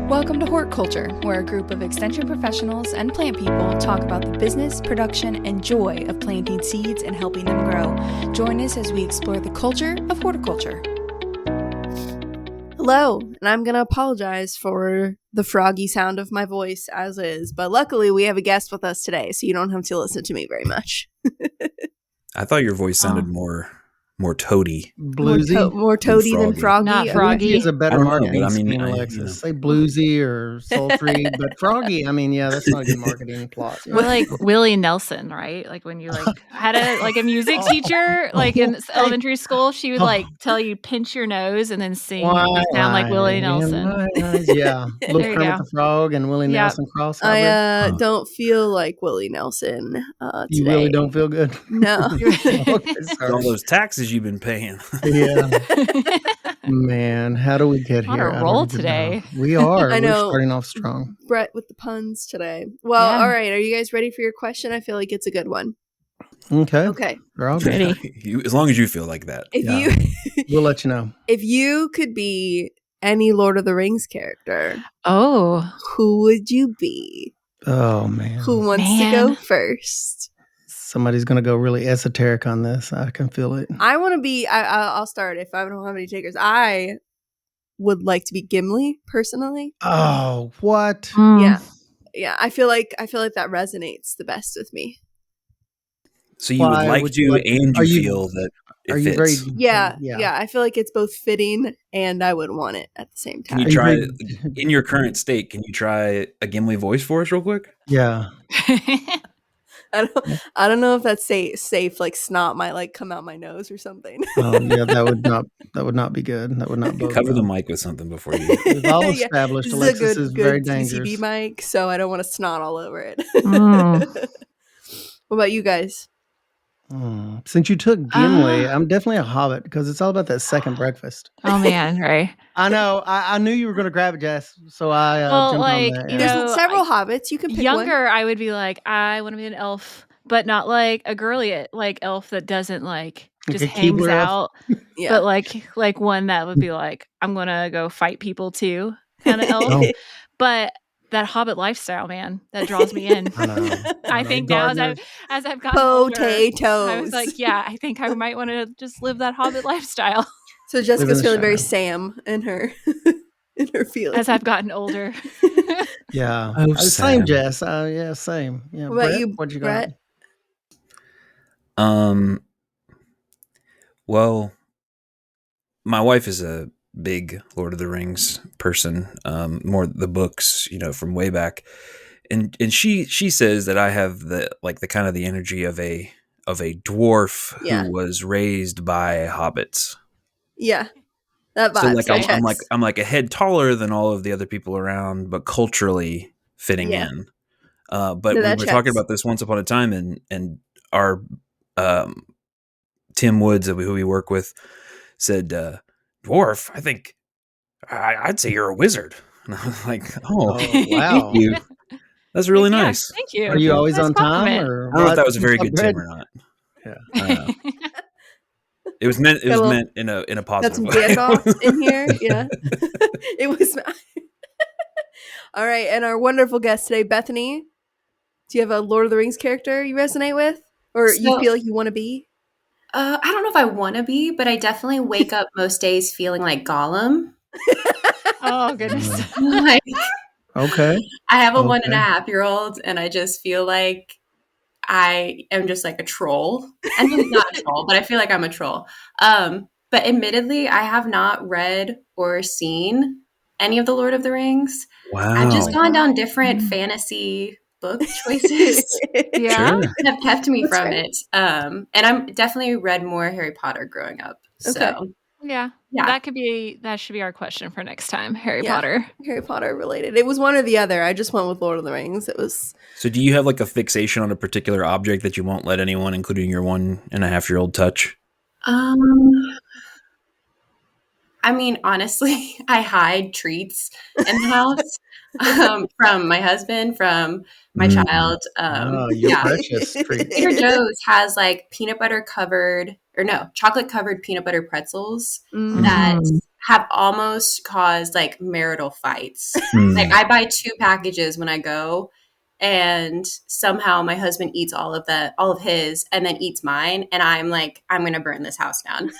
Welcome to Horticulture, where a group of extension professionals and plant people talk about the business, production, and joy of planting seeds and helping them grow. Join us as we explore the culture of horticulture. Hello, and I'm going to apologize for the froggy sound of my voice as is, but luckily we have a guest with us today, so you don't have to listen to me very much. I thought your voice sounded more toady. Bluesy? More toady than froggy. Not froggy. Bluesy is a better marketing but I mean, scheme, Alexis. Say bluesy or sultry, but froggy, I mean, yeah, that's not a good marketing plot. Yeah. We're like Willie Nelson, right? Like when you had a music teacher, in elementary school, she would tell you pinch your nose and then sing. You sound like Willie Nelson. Yeah, little Kermit the Frog and Willie Nelson cross. I don't feel like Willie Nelson today. You really don't feel good? No. All those taxes you've been paying. Yeah. Man, how do we get here? On a roll today. We are. I know. We're starting off strong. Brett with the puns today. Well, all right. Are you guys ready for your question? I feel like it's a good one. Okay. We're all ready. As long as you feel like that. We'll let you know. If you could be any Lord of the Rings character, who would you be? Oh, man. Who wants to go first? Somebody's going to go really esoteric on this. I can feel it. I want to be, I'll start if I don't have any takers. I would like to be Gimli, personally. Oh, what? Yeah. I feel like that resonates the best with me. So you would like to, and you feel that it fits. Yeah. I feel like it's both fitting, and I would want it at the same time. Can you try, in your current state, can you try a Gimli voice for us real quick? Yeah. I don't know if that's safe. Like snot might come out my nose or something. Oh yeah, that would not be good. That would not bode cover well. the mic with something before you. We've all established Alexis is very dangerous. TCB mic, so I don't want to snot all over it. What about you guys? Since you took Gimli, I'm definitely a Hobbit because it's all about that second breakfast. Oh man, right? I know. I knew you were going to grab it, Jess. So I jumped on that. Yeah. There's several hobbits. You can pick younger, one. I would be like, I want to be an elf, but not like a girly elf that doesn't just hangs out. But like one that would be like, I'm gonna go fight people too, kind of elf. But that Hobbit lifestyle, man, that draws me in. I think now as I've gotten older, I was like, I think I might want to just live that Hobbit lifestyle. So Jessica's feeling very Sam in her feelings. As I've gotten older. Yeah. Same, Jess. Yeah, same. Yeah. What about you, what you Brett? got? Well, my wife is a big Lord of the Rings person, more the books, from way back, and she says that I have the kind of the energy of a dwarf who was raised by hobbits. Yeah, that vibe. So I'm like a head taller than all of the other people around, but culturally fitting in. But we were talking about this once upon a time, and our Tim Woods, who we work with, said, dwarf, I think I'd say you're a wizard. And I was like, oh wow. Thank you. That's really nice. Thank you. Are you always on time? Or I don't know if that was a very good Tim or not. Yeah. It was meant in a positive way. Got some in here. Yeah. It was. All right. And our wonderful guest today, Bethany, do you have a Lord of the Rings character you resonate with? Or you feel like you want to be? I don't know if I want to be, but I definitely wake up most days feeling like Gollum. Oh, goodness. Okay. I have a 1.5-year-old, and I just feel like I am just like a troll. I mean, not a troll, but I feel like I'm a troll. But admittedly, I have not read or seen any of the Lord of the Rings. Wow. I've just gone down different fantasy book choices that have kept me from it. And I'm definitely read more Harry Potter growing up. So yeah. That should be our question for next time. Harry Potter related. It was one or the other. I just went with Lord of the Rings. It was. So do you have a fixation on a particular object that you won't let anyone, including your 1.5-year-old, touch? I mean, honestly, I hide treats in the house from my husband, from my child. Precious treat. Trader Joe's has chocolate covered peanut butter pretzels that have almost caused like marital fights. Like I buy 2 packages when I go, and somehow my husband eats all of his, and then eats mine, and I'm like, I'm gonna burn this house down.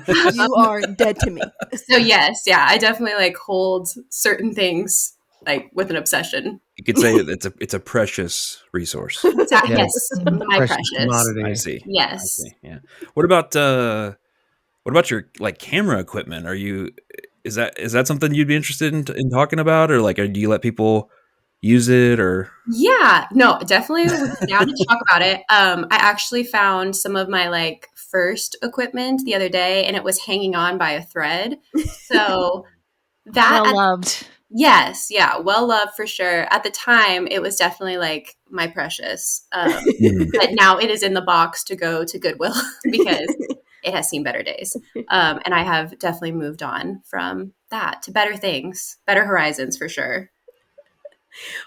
You are dead to me. So yes, yeah, I definitely like hold certain things like with an obsession. You could say it's a precious resource. Yes, my precious commodity. I see. Yes. I see. Yeah. What about your like camera equipment? Is that something you'd be interested in talking about, or like, do you let people use it, or? Yeah, no, definitely down to talk about it. I actually found some of my like first equipment the other day, and it was hanging on by a thread. So that well loved. Yes, yeah, well loved for sure. At the time, it was definitely like my precious. But now it is in the box to go to Goodwill because it has seen better days. And I have definitely moved on from that to better things, better horizons for sure.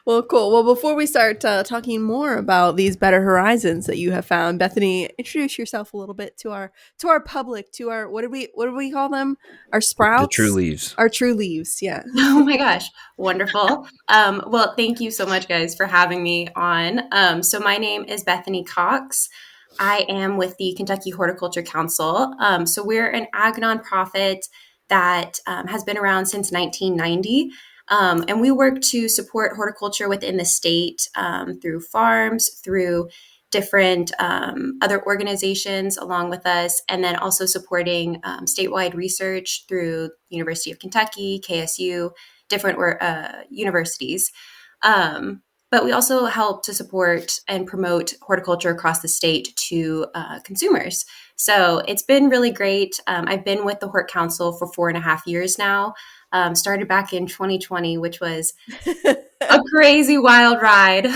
Well, cool. Well, before we start talking more about these better horizons that you have found, Bethany, introduce yourself a little bit to our public, to our what do we call them? Our sprouts, The true leaves. Our true leaves. Yeah. Oh my gosh, wonderful. Well, thank you so much, guys, for having me on. So my name is Bethany Cox. I am with the Kentucky Horticulture Council. So we're an ag nonprofit that has been around since 1990. And we work to support horticulture within the state through farms, through different other organizations along with us, and then also supporting statewide research through University of Kentucky, KSU, different universities. But we also help to support and promote horticulture across the state to consumers. So it's been really great. I've been with the Hort Council for 4.5 years now. Started back in 2020, which was a crazy wild ride.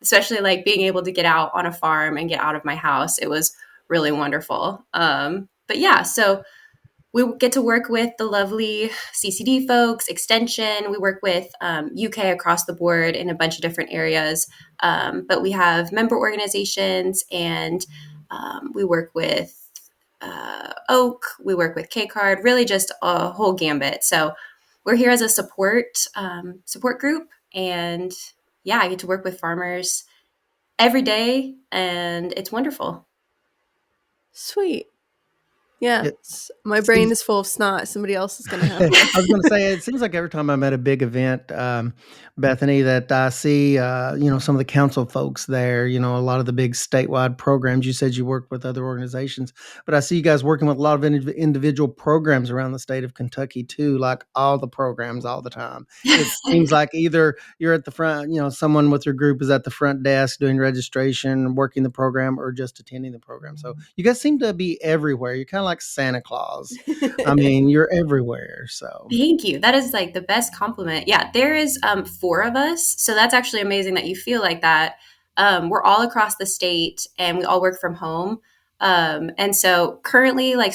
Especially like being able to get out on a farm and get out of my house. It was really wonderful. But yeah, so we get to work with the lovely CCD folks, Extension. We work with UK across the board in a bunch of different areas. But we have member organizations, and we work with Oak, we work with K-Card, really just a whole gambit. So we're here as a support group, and yeah, I get to work with farmers every day, and it's wonderful. Sweet. Yeah, my brain is full of snot. Somebody else is going to have it. I was going to say, it seems like every time I'm at a big event, Bethany, that I see, some of the council folks there, a lot of the big statewide programs. You said you work with other organizations, but I see you guys working with a lot of individual programs around the state of Kentucky too, like all the programs all the time. It seems like either you're at the front, someone with your group is at the front desk doing registration, working the program, or just attending the program. So you guys seem to be everywhere. You're kind of like Santa Claus. I mean, you're everywhere. So thank you. That is like the best compliment. Yeah, there is 4 of us, so that's actually amazing that you feel like that. We're all across the state, and we all work from home. And so currently, like,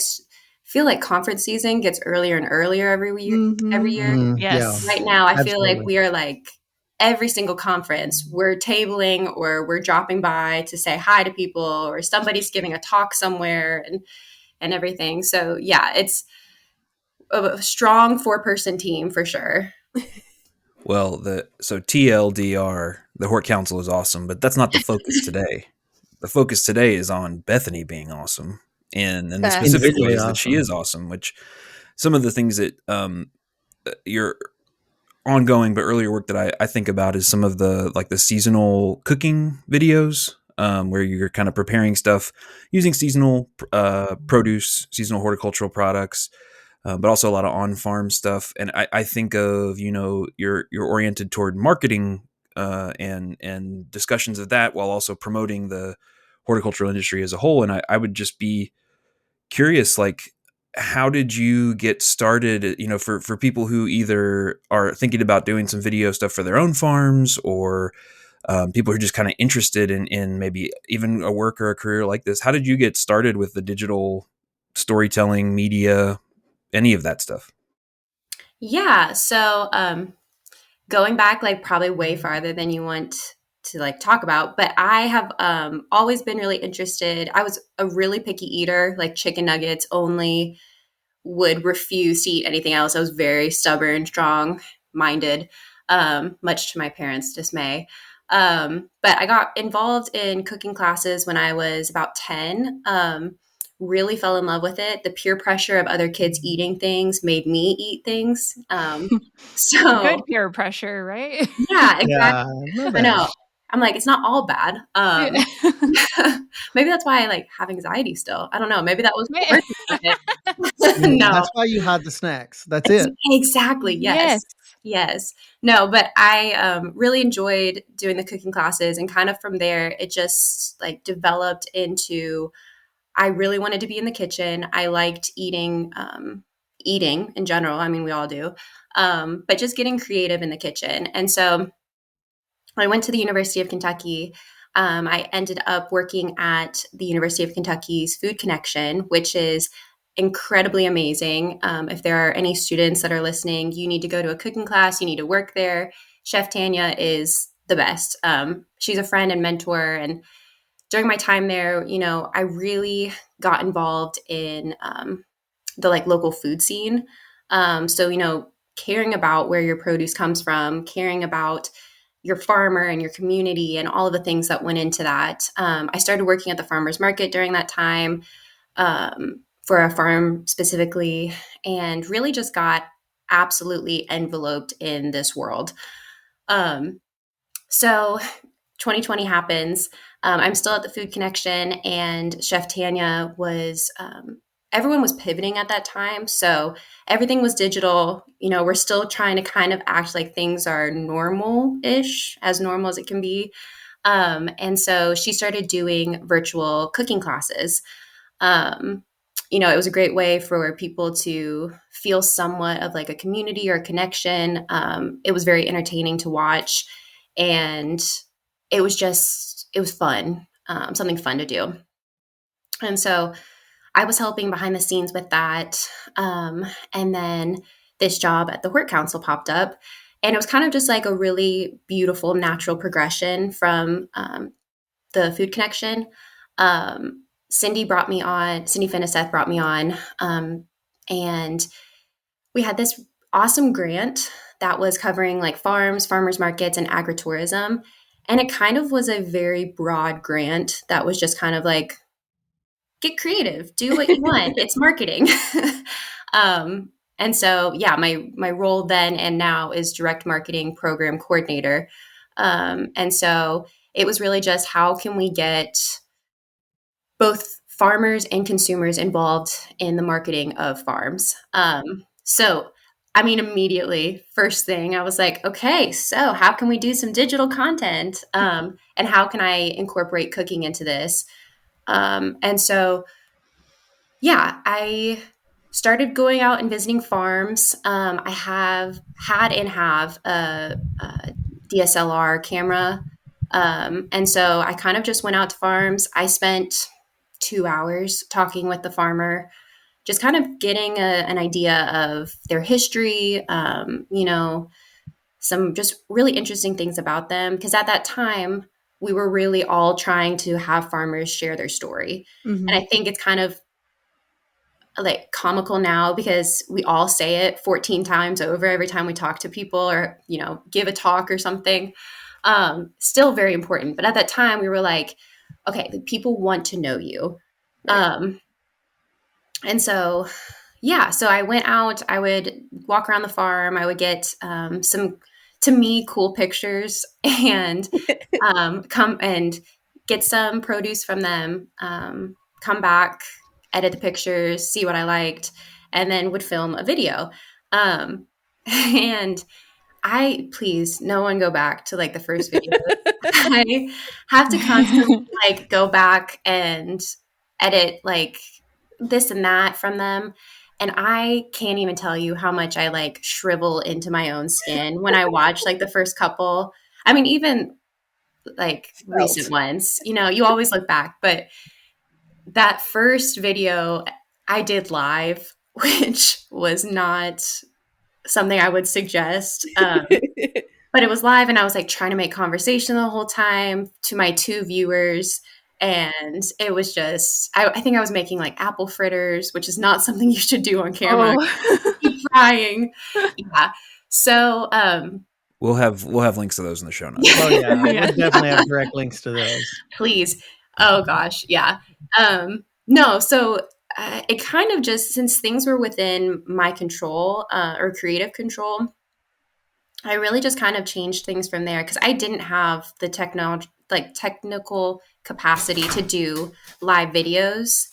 feel like conference season gets earlier and earlier every year. Yes. Right now, I absolutely. feel like we are like every single conference, we're tabling or we're dropping by to say hi to people, or somebody's giving a talk somewhere, and everything. So yeah, it's a strong 4-person team for sure. Well, so TLDR, the Hort Council is awesome, but that's not the focus today. The focus today is on Bethany being awesome, and the specific ways that she is awesome. Which some of the things that your ongoing but earlier work that I think about is some of the like the seasonal cooking videos. Where you're kind of preparing stuff using seasonal produce, seasonal horticultural products, but also a lot of on-farm stuff. And I think of, you're oriented toward marketing and discussions of that while also promoting the horticultural industry as a whole. And I would just be curious, like, how did you get started, for people who either are thinking about doing some video stuff for their own farms, or people who are just kind of interested in maybe even a work or a career like this? How did you get started with the digital storytelling, media, any of that stuff? Yeah. So going back like probably way farther than you want to like talk about, but I have always been really interested. I was a really picky eater, like chicken nuggets only, would refuse to eat anything else. I was very stubborn, strong-minded, much to my parents' dismay. But I got involved in cooking classes when I was about 10. Really fell in love with it. The peer pressure of other kids eating things made me eat things. So good peer pressure, right? Yeah, exactly. Yeah, I know. I'm like, it's not all bad. Maybe that's why I like have anxiety still. I don't know. Maybe that was the worst of it. Yeah, No, that's why you hide the snacks. That's it. exactly. Yes. Yes. No, but I really enjoyed doing the cooking classes, and kind of from there, it just like developed into I really wanted to be in the kitchen. I liked eating in general. I mean, we all do. But just getting creative in the kitchen. And so I went to the University of Kentucky. I ended up working at the University of Kentucky's Food Connection, which is incredibly amazing. If there are any students that are listening, you need to go to a cooking class, you need to work there. Chef Tanya is the best. She's a friend and mentor. And during my time there, I really got involved in the like local food scene. So, caring about where your produce comes from, caring about your farmer and your community and all of the things that went into that. I started working at the farmer's market during that time for a farm specifically, and really just got absolutely enveloped in this world. So 2020 happens. I'm still at the Food Connection, and Chef Tanya was, everyone was pivoting at that time. So everything was digital. We're still trying to kind of act like things are normal-ish, as normal as it can be. And so she started doing virtual cooking classes. It was a great way for people to feel somewhat of like a community or a connection. It was very entertaining to watch, and it was fun, something fun to do. And so I was helping behind the scenes with that. And then this job at the Hort Council popped up, and it was kind of just like a really beautiful natural progression from the Food Connection. Cindy Finiseth brought me on, and we had this awesome grant that was covering like farms, farmers markets, and agritourism. And it kind of was a very broad grant that was just kind of like, get creative, do what you want. It's marketing. And so, yeah, my role then and now is direct marketing program coordinator. And so it was really just how can we get both farmers and consumers involved in the marketing of farms. Immediately, first thing, I was like, okay, so how can we do some digital content? And how can I incorporate cooking into this? And so, yeah, I started going out and visiting farms. I have a DSLR camera. And so I kind of just went out to farms. I spent 2 hours talking with the farmer, just kind of getting an idea of their history, some just really interesting things about them. Because at that time, we were really all trying to have farmers share their story. Mm-hmm. And I think it's kind of like comical now because we all say it 14 times over every time we talk to people or, give a talk or something. Still very important. But at that time, we were like, okay, the people want to know you. And so, yeah, so I went out, I would walk around the farm, I would get some, to me, cool pictures and come and get some produce from them, come back, edit the pictures, see what I liked, and then would film a video. And please, no one go back to like the first video. I have to constantly like go back and edit like this and that from them. And I can't even tell you how much I like shrivel into my own skin when I watch like the first couple. I mean, even like recent ones, you always look back, but that first video I did live, which was not something I would suggest. But it was live and I was like trying to make conversation the whole time to my 2 viewers. And it was just, I think I was making like apple fritters, which is not something you should do on camera. Oh. Keep frying. Yeah. So, we'll have links to those in the show notes. Oh yeah, we'll definitely have direct links to those. Please. Oh gosh, yeah. No, so it kind of just, since things were within my control or creative control, I really just kind of changed things from there because I didn't have the technical capacity to do live videos.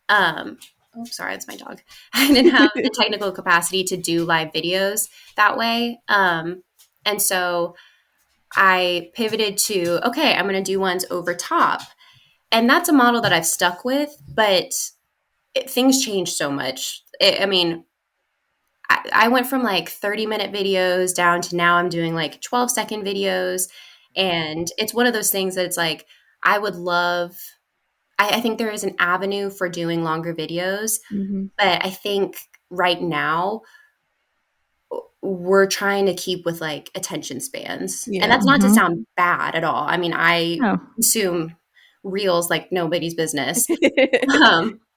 Oh, sorry, that's my dog. I didn't have the technical capacity to do live videos that way. And so I pivoted to, okay, I'm going to do ones over top. And that's a model that I've stuck with, but things change so much. I mean, I went from like 30-minute videos down to now I'm doing like 12-second videos. And it's one of those things that it's like, I would love, I think there is an avenue for doing longer videos, but I think right now we're trying to keep with like attention spans. Yeah. And that's not to sound bad at all. I mean, I Oh. consume reels like nobody's business.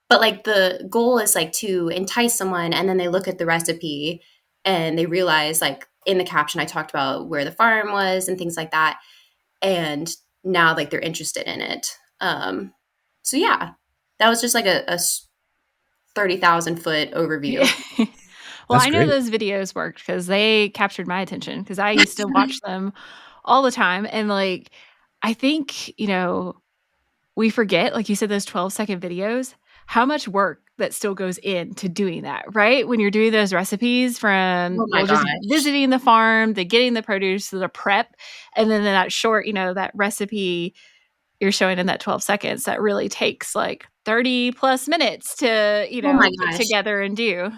But like the goal is like to entice someone, and then they look at the recipe and they realize, like in the caption I talked about where the farm was and things like that, and now like they're interested in it. So yeah, that was just like a 30,000 foot overview. Well, That's I know great. those videos worked because they captured my attention because I used to watch them all the time. And like, I think, we forget, like you said, those 12-second videos, how much work that still goes into doing that, right? When you're doing those recipes from Oh my just gosh. visiting the farm, to getting the produce, to the prep, and then that short, that recipe you're showing in that 12 seconds, that really takes like 30 plus minutes to, Oh my put gosh. together and do.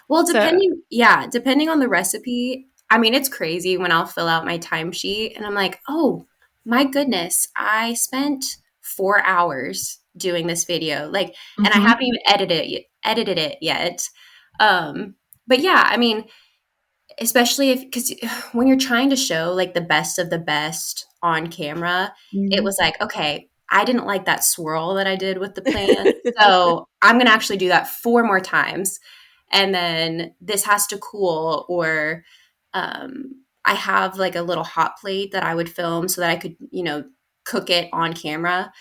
Well, depending on the recipe, I mean, it's crazy when I'll fill out my timesheet and I'm like, oh my goodness, I spent 4 hours doing this video. Like, and I haven't even edited it yet. But yeah, I mean, especially because when you're trying to show like the best of the best on camera, it was like, okay, I didn't like that swirl that I did with the plant. So I'm going to actually do that 4 more times. And then this has to cool, or I have like a little hot plate that I would film so that I could, cook it on camera.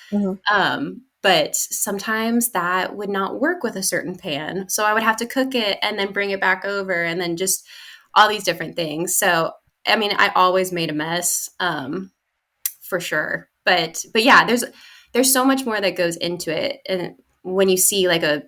But sometimes that would not work with a certain pan. So I would have to cook it and then bring it back over, and then just all these different things. So, I mean, I always made a mess, for sure. But yeah, there's so much more that goes into it. And when you see like a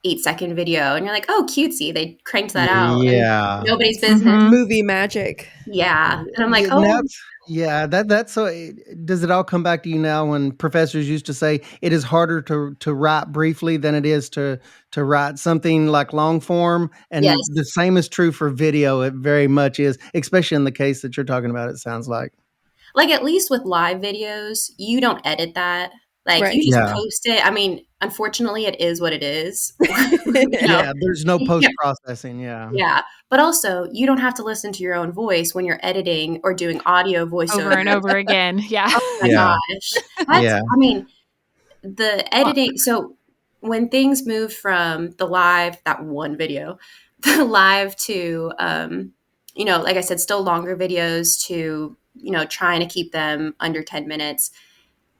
8-second video and you're like, oh, cutesy, they cranked that out. Yeah. And nobody's business. Movie magic. Yeah. And I'm like, That's so. Does it all come back to you now when professors used to say it is harder to write briefly than it is to write something like long form? And yes. The same is true for video. It very much is, especially in the case that you're talking about, it sounds like. Like, at least with live videos, you don't edit that. Like, you just post it. I mean, unfortunately, it is what it is. Yeah, there's no post-processing, Yeah, but also, you don't have to listen to your own voice when you're editing or doing audio voiceover. Over and over again, yeah. Oh my gosh. I mean, the editing, so when things moved from the live, that one video, the live to, like I said, still longer videos to, trying to keep them under 10 minutes,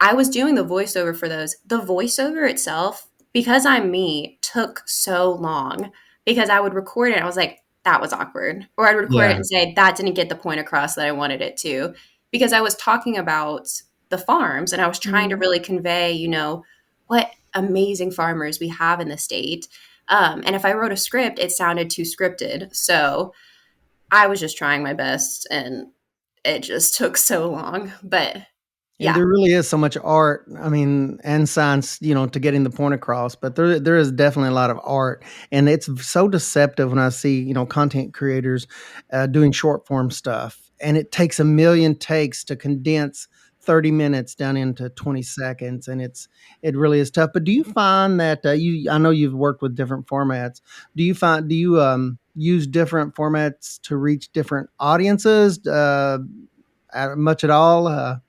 I was doing the voiceover for those. The voiceover itself, because I'm me, took so long because I would record it. I was like, that was awkward. Or I'd record it and say, that didn't get the point across that I wanted it to. Because I was talking about the farms and I was trying to really convey, what amazing farmers we have in the state. And if I wrote a script, it sounded too scripted. So I was just trying my best and it just took so long. But and there really is so much art, I mean, and science, to getting the point across, but there is definitely a lot of art, and it's so deceptive when I see, content creators doing short form stuff, and it takes a million takes to condense 30 minutes down into 20 seconds, and it really is tough. But do you find that I know you've worked with different formats. Do you use different formats to reach different audiences, much at all?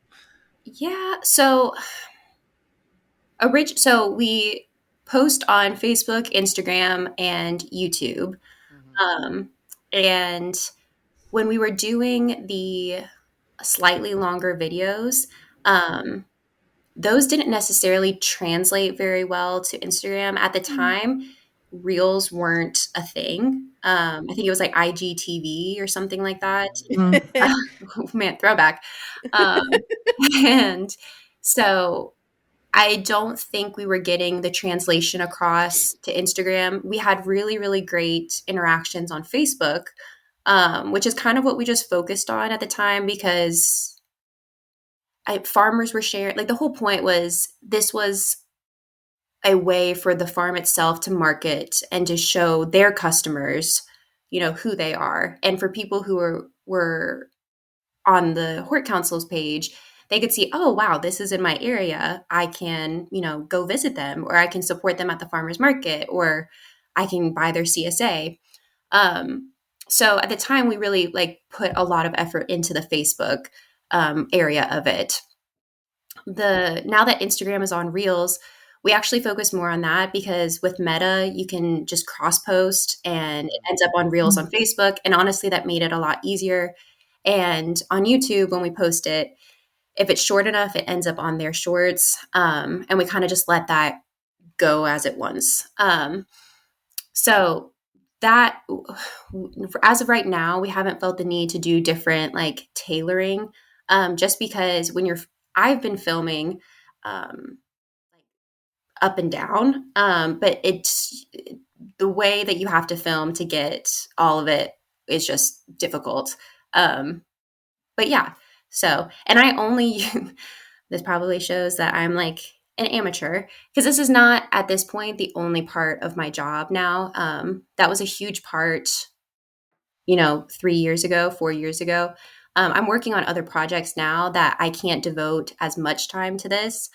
Yeah. So So we post on Facebook, Instagram, and YouTube. And when we were doing the slightly longer videos, those didn't necessarily translate very well to Instagram. At the time, Reels weren't a thing. I think it was like IGTV or something like that. Man, throwback. And so I don't think we were getting the translation across to Instagram. We had really, really great interactions on Facebook, which is kind of what we just focused on at the time because farmers were sharing. Like the whole point was this was a way for the farm itself to market and to show their customers, who they are. And for people who were on the Hort Council's page, they could see, oh, wow, this is in my area. I can, go visit them, or I can support them at the farmer's market, or I can buy their CSA. So at the time, we really put a lot of effort into the Facebook area of it. Now that Instagram is on Reels, we actually focus more on that because with Meta, you can just cross post and it ends up on Reels on Facebook. And honestly, that made it a lot easier. And on YouTube, when we post it, if it's short enough, it ends up on their shorts. And we kind of just let that go as it wants. So that, as of right now, we haven't felt the need to do different tailoring, just because I've been filming up and down, but it's the way that you have to film to get all of it is just difficult. But yeah, so, and I only, this probably shows that I'm an amateur because this is not at this point the only part of my job now. That was a huge part, 3 years ago, 4 years ago. I'm working on other projects now that I can't devote as much time to this.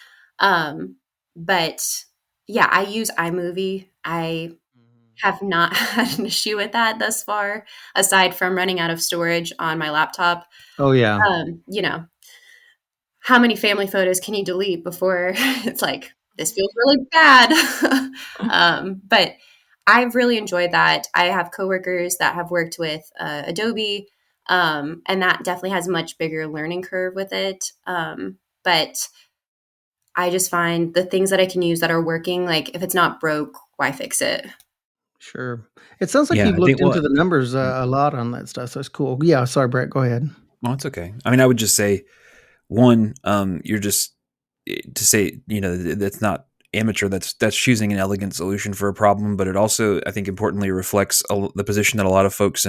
But yeah, I use iMovie. I have not had an issue with that thus far, aside from running out of storage on my laptop. Oh, yeah. How many family photos can you delete before it's this feels really bad? But I've really enjoyed that. I have coworkers that have worked with Adobe, and that definitely has a much bigger learning curve with it. But I just find the things that I can use that are working, if it's not broke, why fix it? Sure. It sounds like you've looked into the numbers a lot on that stuff. So it's cool. Yeah. Sorry, Brett, go ahead. Well, it's okay. I mean, I would just say, one, you're just to say, that's not amateur. That's choosing an elegant solution for a problem. But it also, I think, importantly reflects the position that a lot of folks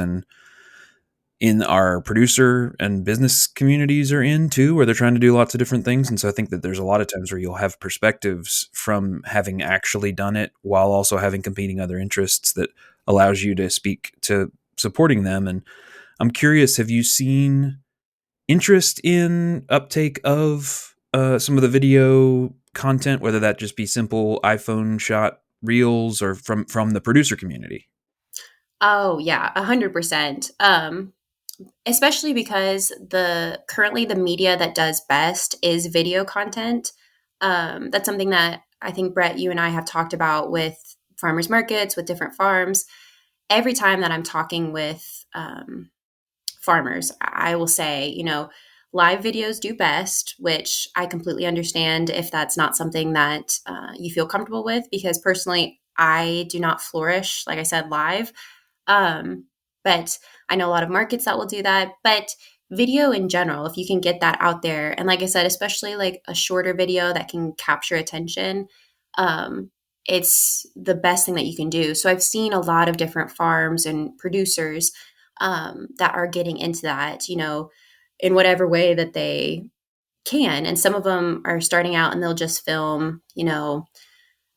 in our producer and business communities are in too, where they're trying to do lots of different things. And so I think that there's a lot of times where you'll have perspectives from having actually done it while also having competing other interests that allows you to speak to supporting them. And I'm curious, have you seen interest in uptake of some of the video content, whether that just be simple iPhone shot reels or from the producer community? Oh yeah, 100%. Especially because currently the media that does best is video content. That's something that I think, Brett, you and I have talked about with farmers markets, with different farms. Every time that I'm talking with farmers, I will say, live videos do best, which I completely understand if that's not something that you feel comfortable with, because personally, I do not flourish, like I said, live. But I know a lot of markets that will do that. But video in general, if you can get that out there, and like I said, especially a shorter video that can capture attention, it's the best thing that you can do. So I've seen a lot of different farms and producers that are getting into that, in whatever way that they can. And some of them are starting out and they'll just film,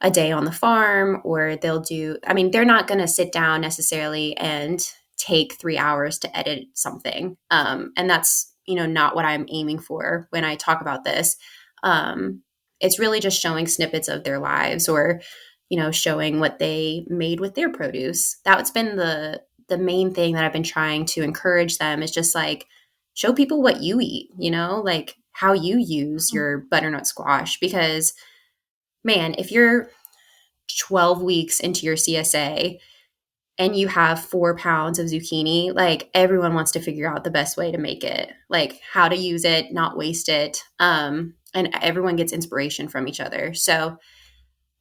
a day on the farm, or they're not going to sit down necessarily and take 3 hours to edit something. And that's, not what I'm aiming for when I talk about this. It's really just showing snippets of their lives, or, showing what they made with their produce. That's been the main thing that I've been trying to encourage them, is just show people what you eat, how you use your butternut squash, because man, if you're 12 weeks into your CSA and you have 4 pounds of zucchini, like everyone wants to figure out the best way to make it, like how to use it, not waste it. And everyone gets inspiration from each other. So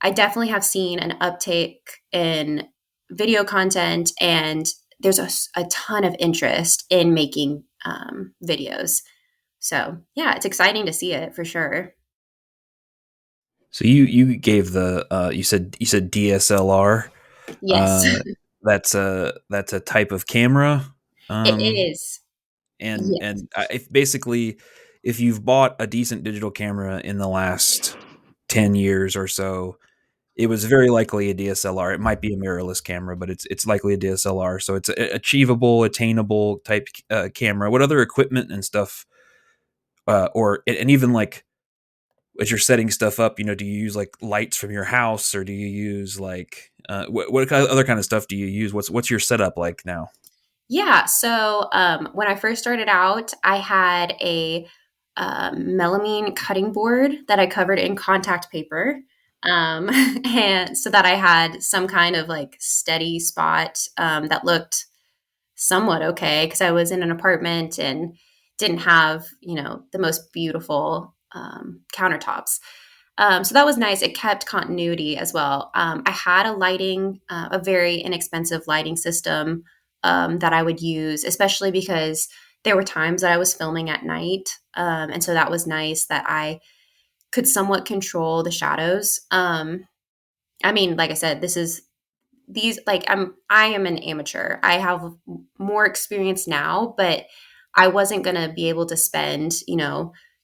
I definitely have seen an uptake in video content, and there's a ton of interest in making videos. So yeah, it's exciting to see it for sure. So you gave the you said DSLR. Yes, that's a type of camera. it is. And Yes. if basically, if you've bought a decent digital camera in the last 10 years or so, it was very likely a DSLR. It might be a mirrorless camera, but it's likely a DSLR. So it's a achievable, attainable type camera. What other equipment and stuff, and even like as you're setting stuff up, do you use like lights from your house, or do you use like what other kind of stuff do you use? What's your setup like now? Yeah. So when I first started out, I had a melamine cutting board that I covered in contact paper. And so that I had some kind of like steady spot that looked somewhat okay, because I was in an apartment and didn't have, the most beautiful countertops. So that was nice. It kept continuity as well. I had a very inexpensive lighting system that I would use, especially because there were times that I was filming at night. And so that was nice that I could somewhat control the shadows. I mean, like I said, I am an amateur. I have more experience now, but I wasn't going to be able to spend,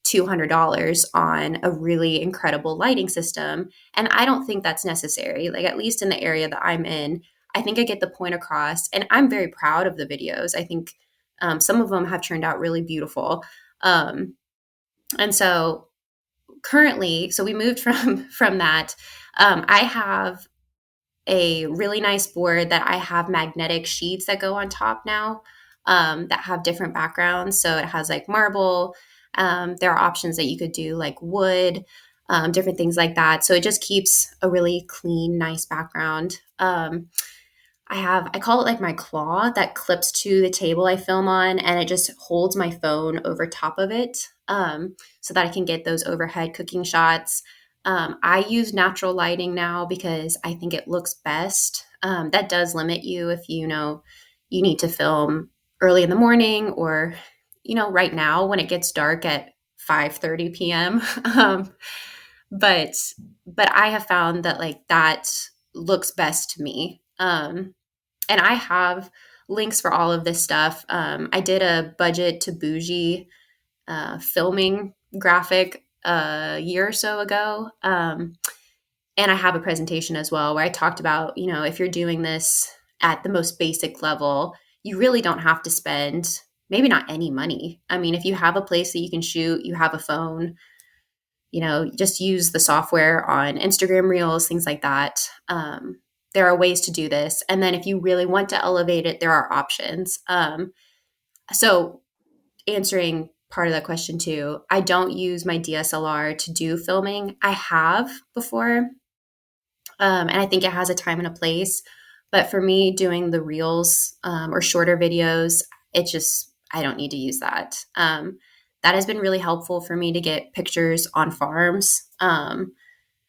$200 on a really incredible lighting system. And I don't think that's necessary. Like, at least in the area that I'm in, I think I get the point across, and I'm very proud of the videos. I think some of them have turned out really beautiful. And so currently, so we moved from that. I have a really nice board that I have magnetic sheets that go on top now that have different backgrounds. So it has like marble. There are options that you could do like wood, different things like that. So it just keeps a really clean, nice background. I call it like my claw that clips to the table I film on, and it just holds my phone over top of it so that I can get those overhead cooking shots. I use natural lighting now because I think it looks best. That does limit you if you need to film early in the morning, or right now when it gets dark at 5:30 p.m. But I have found that like that looks best to me. And I have links for all of this stuff. I did a budget to bougie filming graphic a year or so ago. And I have a presentation as well where I talked about, if you're doing this at the most basic level, you really don't have to spend maybe not any money. I mean, if you have a place that you can shoot, you have a phone, just use the software on Instagram Reels, things like that. There are ways to do this. And then if you really want to elevate it, there are options. So answering part of that question too, I don't use my DSLR to do filming. I have before, and I think it has a time and a place. But for me, doing the reels or shorter videos, I don't need to use that. That has been really helpful for me to get pictures on farms.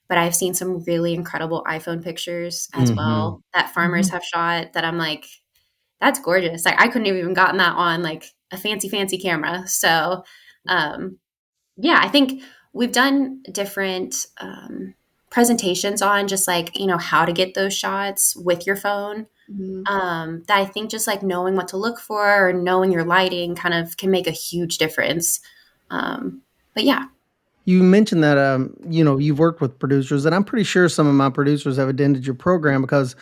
But I've seen some really incredible iPhone pictures as well that farmers have shot that I'm like, that's gorgeous. Like, I couldn't have even gotten that on like a fancy camera. So, yeah, I think we've done different presentations on just like, how to get those shots with your phone. That I think just like knowing what to look for or knowing your lighting kind of can make a huge difference. But yeah. You mentioned that you've worked with producers, and I'm pretty sure some of my producers have attended your program because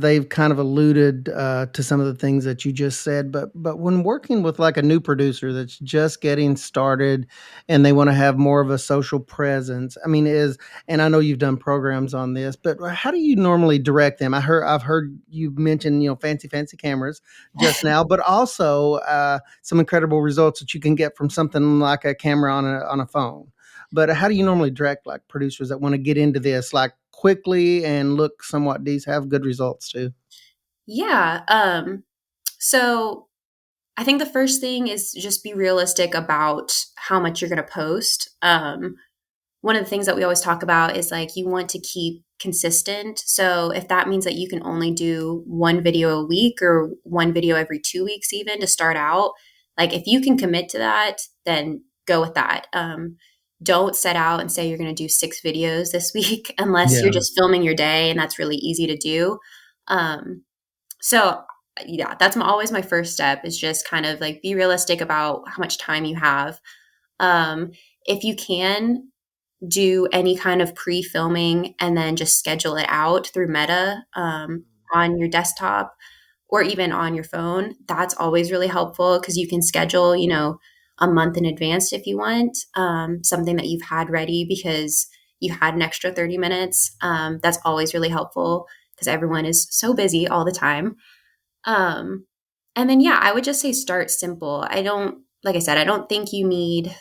they've kind of alluded to some of the things that you just said. But when working with like a new producer that's just getting started and they want to have more of a social presence, I mean, and I know you've done programs on this, but how do you normally direct them? I've heard you mention fancy cameras just now, but also some incredible results that you can get from something like a camera on a phone. But how do you normally direct like producers that want to get into this like quickly and look somewhat decent, have good results too? Yeah. So I think the first thing is just be realistic about how much you're going to post. One of the things that we always talk about is like you want to keep consistent. So if that means that you can only do one video a week or one video every 2 weeks, even to start out, like if you can commit to that, then go with that. Don't set out and say you're going to do 6 videos this week unless you're just filming your day, and that's really easy to do. So yeah, that's always my first step, is just kind of like be realistic about how much time you have. If you can do any kind of pre-filming and then just schedule it out through Meta on your desktop or even on your phone, that's always really helpful because you can schedule, a month in advance if you want, something that you've had ready because you had an extra 30 minutes. That's always really helpful because everyone is so busy all the time. And then, yeah, I would just say start simple. Like I said, I don't think you need,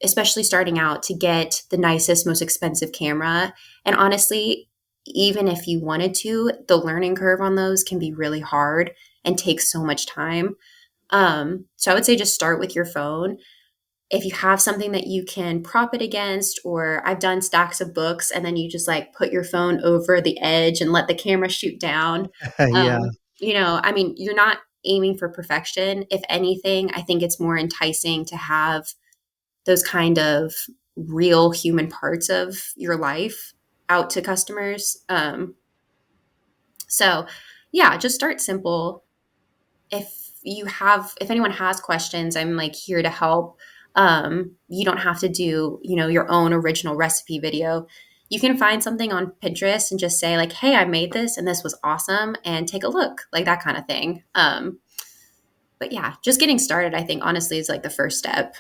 especially starting out, to get the nicest, most expensive camera. And honestly, even if you wanted to, the learning curve on those can be really hard and take so much time. So I would say just start with your phone. If you have something that you can prop it against, or I've done stacks of books and then you just like put your phone over the edge and let the camera shoot down. Yeah. You're not aiming for perfection. If anything, I think it's more enticing to have those kind of real human parts of your life out to customers. So yeah, just start simple. If anyone has questions, I'm like here to help. You don't have to do, your own original recipe video. You can find something on Pinterest and just say like, hey, I made this and this was awesome, and take a look, like that kind of thing. But yeah, just getting started, I think honestly is like the first step.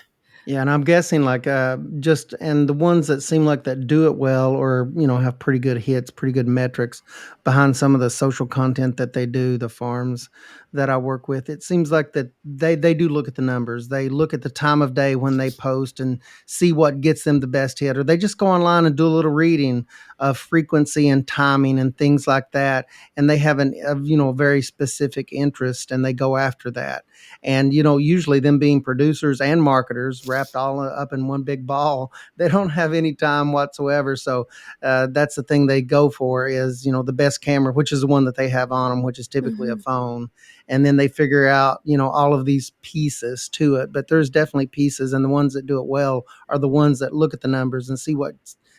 Yeah, and I'm guessing like and the ones that seem like that do it well, or have pretty good hits, pretty good metrics behind some of the social content that they do, the farms that I work with, it seems like that they do look at the numbers. They look at the time of day when they post and see what gets them the best hit, or they just go online and do a little reading of frequency and timing and things like that, and they have a very specific interest and they go after that. And usually them being producers and marketers wrapped all up in one big ball, they don't have any time whatsoever. So that's the thing they go for is the best camera, which is the one that they have on them, which is typically a phone. And then they figure out all of these pieces to it. But there's definitely pieces, and the ones that do it well are the ones that look at the numbers and see what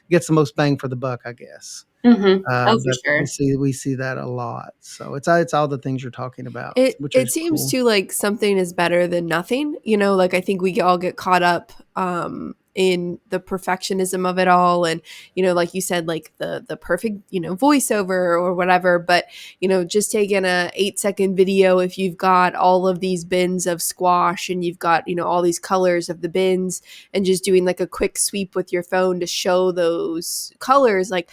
gets the most bang for the buck, I guess. For sure. We see that a lot. So it's all the things you're talking about. It seems cool. too like something is better than nothing. Like I think we all get caught up in the perfectionism of it all, and like you said, like the perfect voiceover or whatever. But just taking a 8-second video, if you've got all of these bins of squash and you've got all these colors of the bins, and just doing like a quick sweep with your phone to show those colors, like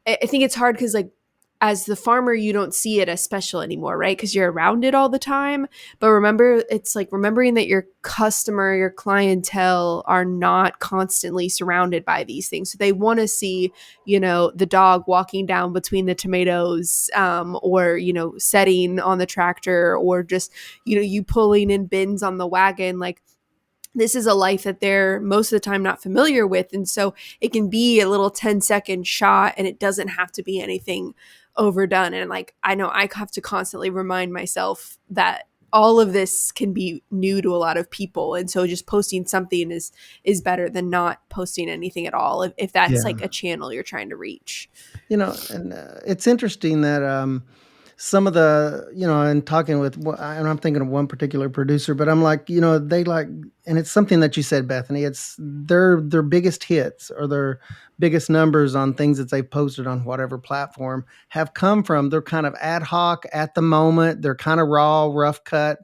I think it's hard because like as the farmer, you don't see it as special anymore, right? Because you're around it all the time. But remember, it's like remembering that your customer, your clientele are not constantly surrounded by these things. So they want to see, the dog walking down between the tomatoes, or, setting on the tractor, or just, you pulling in bins on the wagon. Like, this is a life that they're most of the time not familiar with. And so it can be a little 10-second shot, and it doesn't have to be anything overdone. And like, I know I have to constantly remind myself that all of this can be new to a lot of people. And so just posting something is better than not posting anything at all, if that's like a channel you're trying to reach. And it's interesting that some of the, and talking with, and I'm thinking of one particular producer, but I'm like, they like, and it's something that you said, Bethany, it's their biggest hits or their biggest numbers on things that they've posted on whatever platform have come from, they're kind of ad hoc at the moment. They're kind of raw, rough cut,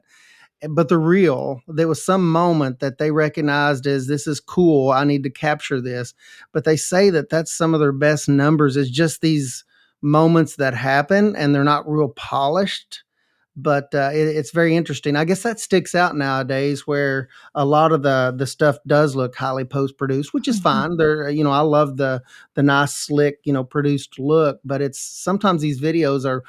but they're real. There was some moment that they recognized as this is cool. I need to capture this. But they say that that's some of their best numbers is just these moments that happen, and they're not real polished, but it's very interesting. I guess that sticks out nowadays, where a lot of the stuff does look highly post produced, which is fine. They're, I love the nice slick, produced look, but it's sometimes these videos are,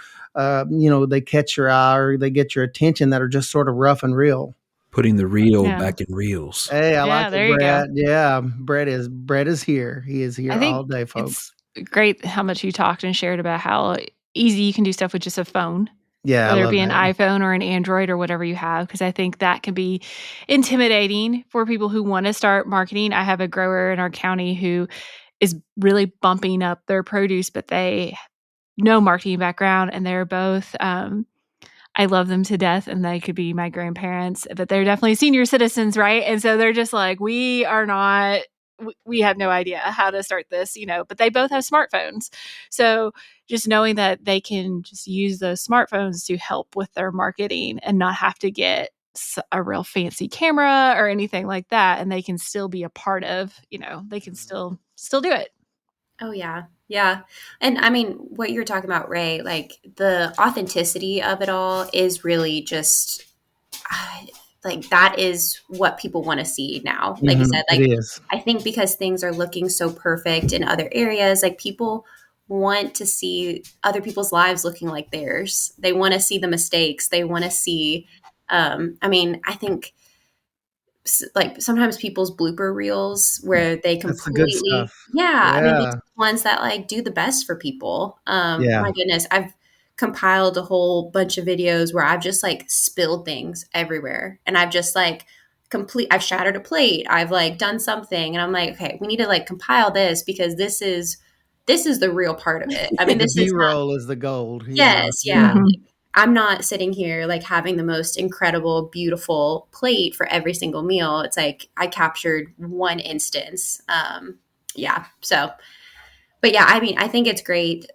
they catch your eye or they get your attention that are just sort of rough and real. Putting the reel back in reels. Hey, I like it, Brett. Yeah, Brett is here. He is here all day, folks. It's great how much you talked and shared about how easy you can do stuff with just a phone. Yeah, whether it be an iPhone or an Android or whatever you have, because I think that can be intimidating for people who want to start marketing. I have a grower in our county who is really bumping up their produce, but they no marketing background, and they're both I love them to death, and they could be my grandparents, but they're definitely senior citizens, right? And so they're just like, we have no idea how to start this, but they both have smartphones. So just knowing that they can just use those smartphones to help with their marketing and not have to get a real fancy camera or anything like that, and they can still be a part of, they can still do it. Oh, yeah. Yeah. And I mean, what you're talking about, Ray, like the authenticity of it all is really just like that is what people want to see now. Like you said, like it is. I think because things are looking so perfect in other areas, like people want to see other people's lives looking like theirs. They want to see the mistakes. They want to see, I mean, I think like sometimes people's blooper reels where they completely, I mean, it's ones that like do the best for people. My goodness, I've compiled a whole bunch of videos where I've just like spilled things everywhere, and I've just like I've shattered a plate, I've like done something, and I'm like, okay, we need to like compile this because this is the real part of it. I mean, the B-roll is the gold. Yes, yeah. Mm-hmm. I'm not sitting here like having the most incredible, beautiful plate for every single meal. It's like I captured one instance. So, but yeah, I mean, I think it's great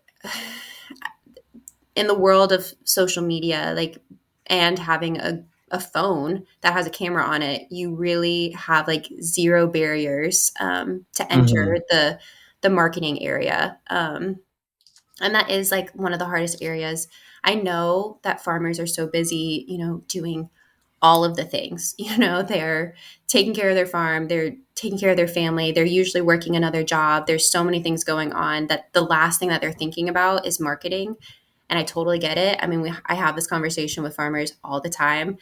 in the world of social media, like, and having a phone that has a camera on it, you really have like zero barriers to enter the marketing area. And that is like one of the hardest areas. I know that farmers are so busy, doing all of the things, they're taking care of their farm, they're taking care of their family, they're usually working another job. There's so many things going on that the last thing that they're thinking about is marketing. And I totally get it. I mean, I have this conversation with farmers all the time.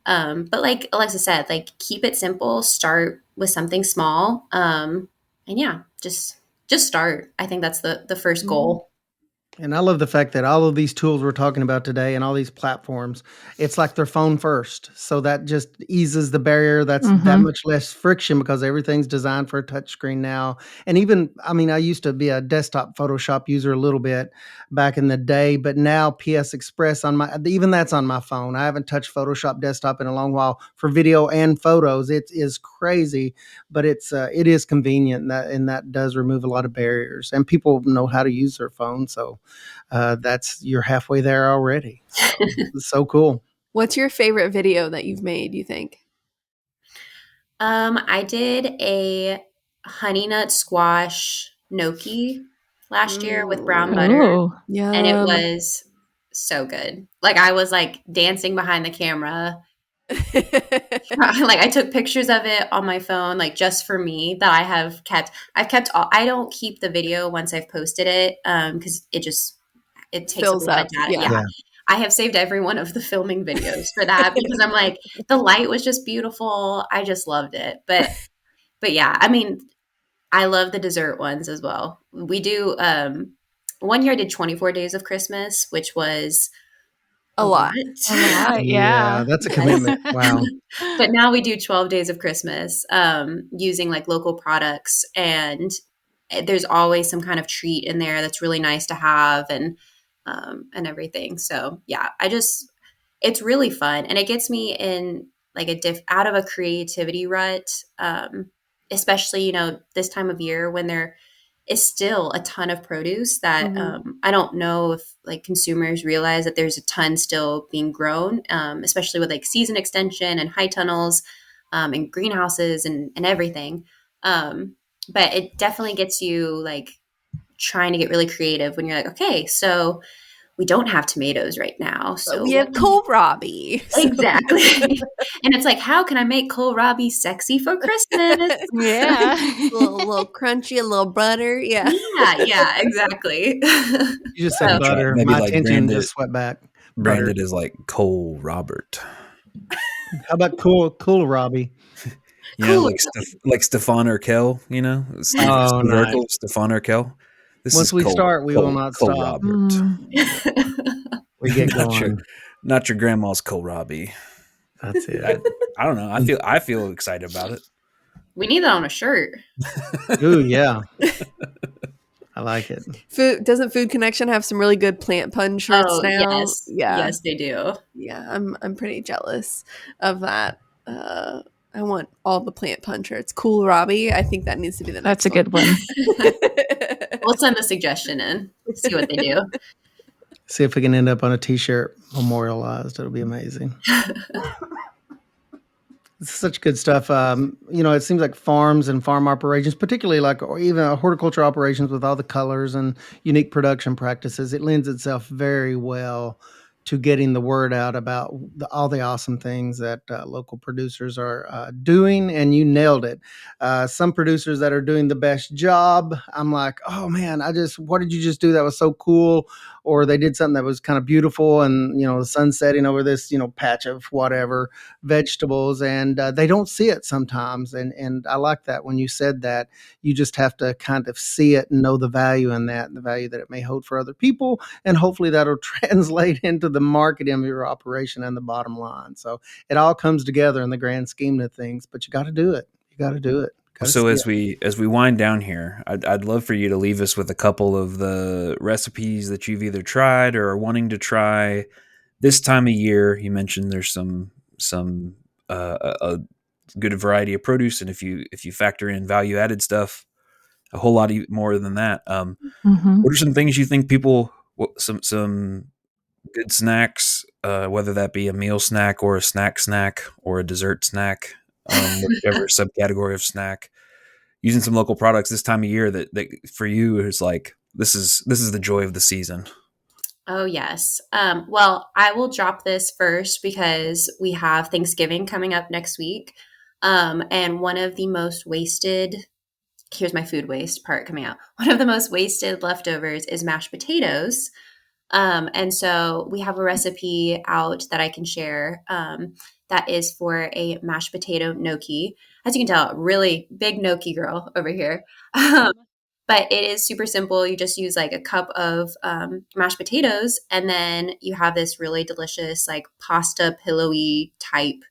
But like Alexa said, like keep it simple, start with something small. And yeah, just start. I think that's the first goal. And I love the fact that all of these tools we're talking about today and all these platforms, it's like they're phone first. So that just eases the barrier. That's that much less friction because everything's designed for a touchscreen now. And even, I mean, I used to be a desktop Photoshop user a little bit back in the day, but now PS Express even that's on my phone. I haven't touched Photoshop desktop in a long while for video and photos. It is crazy, but it is convenient, and that does remove a lot of barriers, and people know how to use their phone. So you're halfway there already. So, it's so cool. What's your favorite video that you've made, you think? I did a honey nut squash gnocchi last year with brown butter. Yum. And it was so good. Like I was like dancing behind the camera. Like I took pictures of it on my phone, like just for me, that I've kept all. I don't keep the video once I've posted it, because it takes fills a lot up. of data. Yeah. I have saved every one of the filming videos for that because I'm like, the light was just beautiful. I just loved it. But yeah, I mean, I love the dessert ones as well. We do, one year I did 24 days of Christmas, which was a lot. Yeah. That's a commitment. Wow. But now we do 12 days of Christmas, using like local products, and there's always some kind of treat in there that's really nice to have, and everything. So yeah, it's really fun, and it gets me in like out of a creativity rut, especially, this time of year when there is still a ton of produce that I don't know if like consumers realize that there's a ton still being grown, especially with like season extension and high tunnels, and greenhouses and everything. But it definitely gets you like trying to get really creative when you're like, okay, so we don't have tomatoes right now. So we have kohlrabi. Exactly. And it's like, how can I make kohlrabi sexy for Christmas? Yeah. a little crunchy, a little butter. Yeah. Yeah, exactly. You just said butter. Maybe My like attention just swept back. Branded as like Cole Robert. How about cool Robbie? You know, like Stefan Urkel, you know? Oh, nice. Stefan Urkel. Once we start, we will not Cole stop. Robert. We get going. Not your grandma's kohlrabi. That's it. I don't know. I feel excited about it. We need that on a shirt. Ooh, yeah. I like it. Doesn't Food Connection have some really good plant pun shirts now? Yes. Yeah. Yes, they do. Yeah, I'm pretty jealous of that. I want all the plant pun shirts. Cool Robbie. I think that needs to be the next That's a good one. We'll send a suggestion in. See what they do. See if we can end up on a t-shirt memorialized. It'll be amazing. It's such good stuff. It seems like farms and farm operations, particularly or even horticulture operations with all the colors and unique production practices, it lends itself very well to getting the word out about all the awesome things that local producers are doing. And you nailed it. Some producers that are doing the best job, I'm like, oh man, what did you just do? That was so cool. Or they did something that was kind of beautiful and, the sun setting over this, patch of whatever vegetables, and they don't see it sometimes. And I like that when you said that you just have to kind of see it and know the value in that and the value that it may hold for other people. And hopefully that'll translate into the marketing of your operation and the bottom line. So it all comes together in the grand scheme of things, but you got to do it. You got to do it. So as we wind down here, I'd love for you to leave us with a couple of the recipes that you've either tried or are wanting to try this time of year. You mentioned there's some a good variety of produce, and if you factor in value added stuff, a whole lot more than that. What are some things you think some good snacks, whether that be a meal snack or a snack or a dessert snack, whichever subcategory of snack, using some local products this time of year that for you is like this is the joy of the season? Oh, yes. Well, I will drop this first because we have Thanksgiving coming up next week. And one of the most wasted, here's my food waste part coming out. One of the most wasted leftovers is mashed potatoes. And so we have a recipe out that I can share that is for a mashed potato gnocchi. As you can tell, really big gnocchi girl over here. But it is super simple. You just use like a cup of mashed potatoes, and then you have this really delicious like pasta pillowy type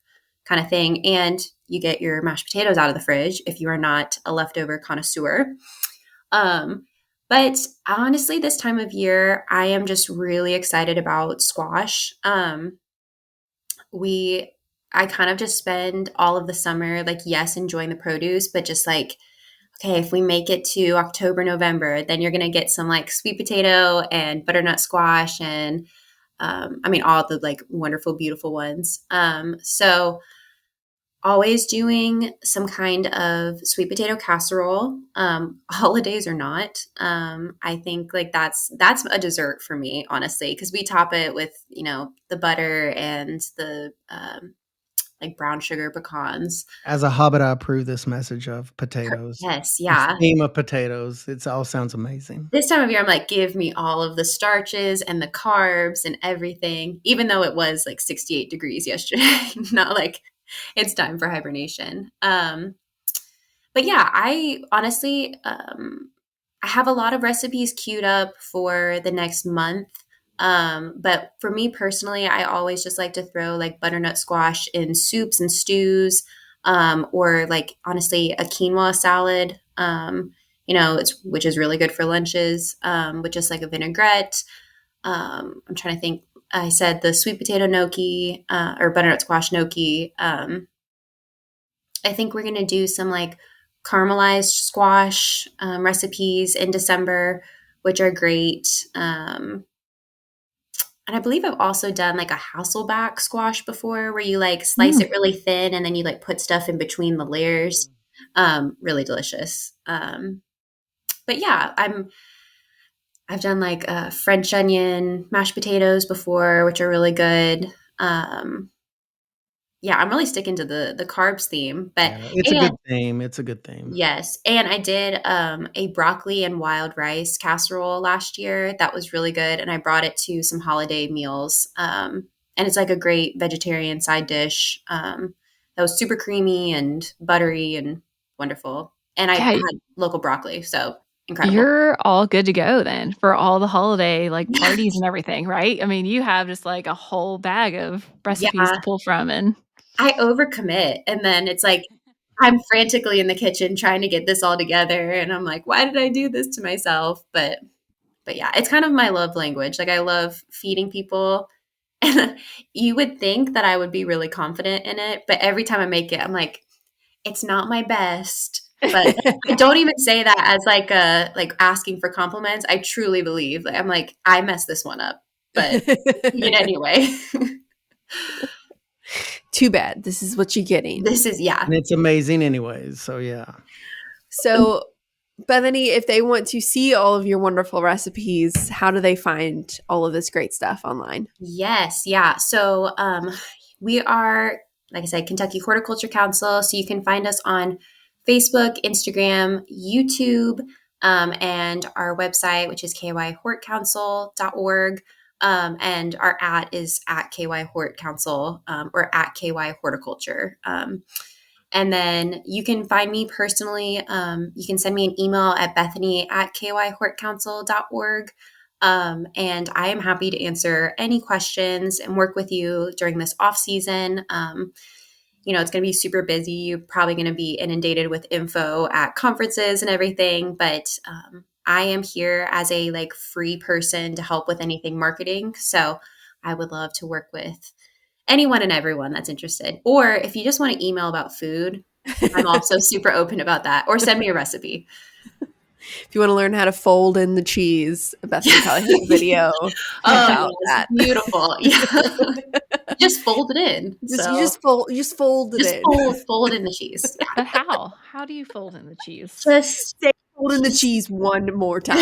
kind of thing. And you get your mashed potatoes out of the fridge if you are not a leftover connoisseur. But honestly, this time of year, I am just really excited about squash. I kind of just spend all of the summer, like, yes, enjoying the produce, but just like, okay, if we make it to October, November, then you're going to get some like sweet potato and butternut squash and, all the like wonderful, beautiful ones. So always doing some kind of sweet potato casserole, holidays or not. I think like that's a dessert for me, honestly, because we top it with, the butter and the like brown sugar pecans. As a hobbit, I approve this message of potatoes. Yes, yeah. The theme of potatoes. It all sounds amazing. This time of year, I'm like, give me all of the starches and the carbs and everything, even though it was like 68 degrees yesterday. Not like it's time for hibernation. But yeah, I honestly, I have a lot of recipes queued up for the next month. But for me personally, I always just like to throw like butternut squash in soups and stews, or like honestly a quinoa salad, which is really good for lunches, with just like a vinaigrette. I'm trying to think. I said the sweet potato gnocchi, or butternut squash gnocchi. I think we're going to do some like caramelized squash recipes in December, which are great. And I believe I've also done like a Hasselback squash before, where you like slice it really thin and then you like put stuff in between the layers. Really delicious. But yeah, I've done like French onion mashed potatoes before, which are really good. Yeah, I'm really sticking to the carbs theme, but it's a good theme. It's a good theme. Yes, and I did a broccoli and wild rice casserole last year. That was really good, and I brought it to some holiday meals. And it's like a great vegetarian side dish. That was super creamy and buttery and wonderful. And I had local broccoli, so incredible. You're all good to go then for all the holiday like parties and everything, right? I mean, you have just like a whole bag of recipes to pull from, and I overcommit, and then it's like I'm frantically in the kitchen trying to get this all together, and I'm like, why did I do this to myself? But yeah, it's kind of my love language. Like I love feeding people. And you would think that I would be really confident in it, but every time I make it, I'm like, it's not my best. But I don't even say that as like asking for compliments. I truly believe I'm like, I messed this one up, but eat it anyway. Too bad. This is what you're getting. This is, yeah. And it's amazing anyways. So, yeah. So, Bethany, if they want to see all of your wonderful recipes, how do they find all of this great stuff online? Yes. Yeah. So, we are, like I said, Kentucky Horticulture Council. So you can find us on Facebook, Instagram, YouTube, and our website, which is kyhortcouncil.org. And our is at kyhortcouncil or at kyhorticulture. And then you can find me personally. You can send me an email at bethany@kyhortcouncil.org. And I am happy to answer any questions and work with you during this off season. It's going to be super busy. You're probably going to be inundated with info at conferences and everything, but I am here as a like free person to help with anything marketing. So I would love to work with anyone and everyone that's interested. Or if you just want to email about food, I'm also super open about that. Or send me a recipe. If you want to learn how to fold in the cheese, Bethany probably has a video about that. Beautiful. Yeah. Just fold it in. You just fold it in. Fold in the cheese. Yeah. But how? How do you fold in the cheese? Just say fold in the cheese one more time.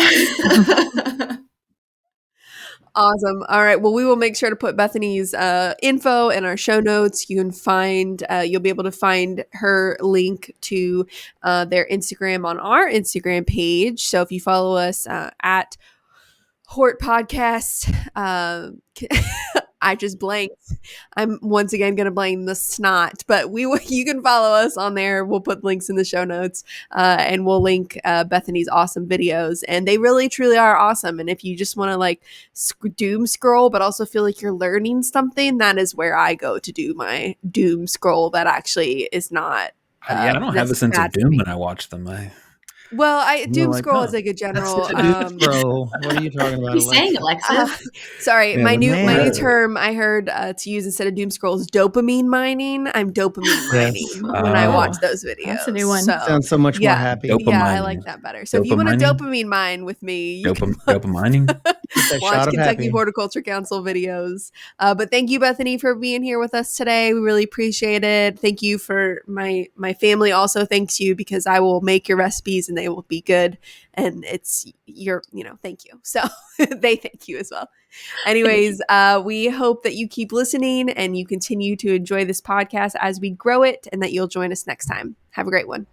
Awesome. All right. Well, we will make sure to put Bethany's info in our show notes. You can find, you'll be able to find her link to their Instagram on our Instagram page. So if you follow us at Hort Podcast, I just blanked. I'm once again going to blame the snot, but you can follow us on there. We'll put links in the show notes, and we'll link Bethany's awesome videos, and they really truly are awesome. And if you just want to like doom scroll, but also feel like you're learning something, that is where I go to do my doom scroll. That actually is not. I don't have a sense of doom when I watch them. Doom scroll is like a general. Scroll. What are you talking about? He's saying, Alexis. Sorry, my new term I heard to use instead of doom scroll is dopamine mining. I'm dopamine mining when I watch those videos. That's a new one. Sounds so much more happy. Yeah, I like that better. So if you want to dopamine mine with me, you can dopamining. Watch Kentucky Horticulture Council videos. But thank you, Bethany, for being here with us today. We really appreciate it. Thank you for my family also thanks you, because I will make your recipes and they will be good. And it's thank you. So they thank you as well. Anyways, we hope that you keep listening and you continue to enjoy this podcast as we grow it, and that you'll join us next time. Have a great one.